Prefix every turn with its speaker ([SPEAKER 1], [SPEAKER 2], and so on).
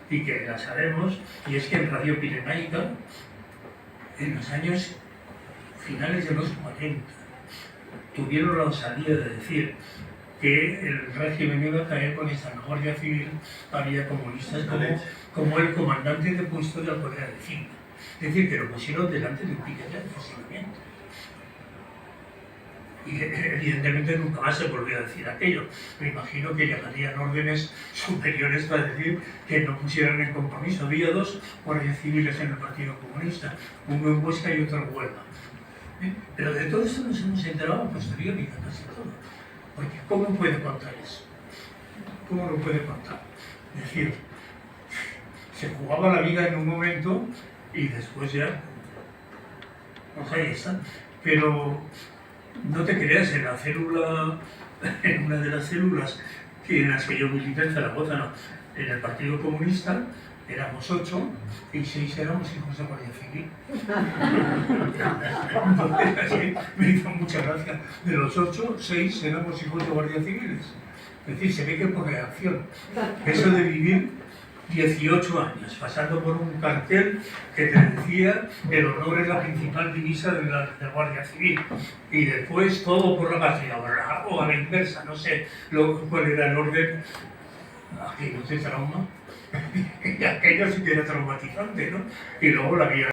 [SPEAKER 1] y que la sabemos, y es que en Radio Pirenaica, en los años finales de los 40, tuvieron la osadía de decir que el régimen iba a caer con esta Guardia Civil, había comunistas como el comandante de puesto de Alcolea de Cinta. Es decir, que lo pusieron delante de un piquete de fusilamiento. Y evidentemente nunca más se volvió a decir aquello. Me imagino que llegarían órdenes superiores para decir que no pusieran en compromiso. Había dos guardias civiles en el Partido Comunista, uno en Huesca y otro en Huelva. Pero de todo esto nos hemos enterado a posteriori, de casi todo. Porque ¿cómo puede contar eso? ¿Cómo lo puede contar? Es decir, se jugaba la vida en un momento y después ya, pues ahí está. Pero no te creas, en la célula, en una de las células en las que yo milité en Zaragoza, no, en el Partido Comunista, éramos 8 y 6 éramos hijos de Guardia Civil. Entonces, así me hizo mucha gracia. De los 8, 6 éramos hijos de Guardia Civiles. Es decir, se ve que por reacción. Eso de vivir 18 años, pasando por un cartel que te decía el honor es la principal divisa de la Guardia Civil, y después todo por la patria, o a la inversa, no sé cuál era el orden. Aquello de trauma, aquello sí que era traumatizante, ¿no? Y luego la guía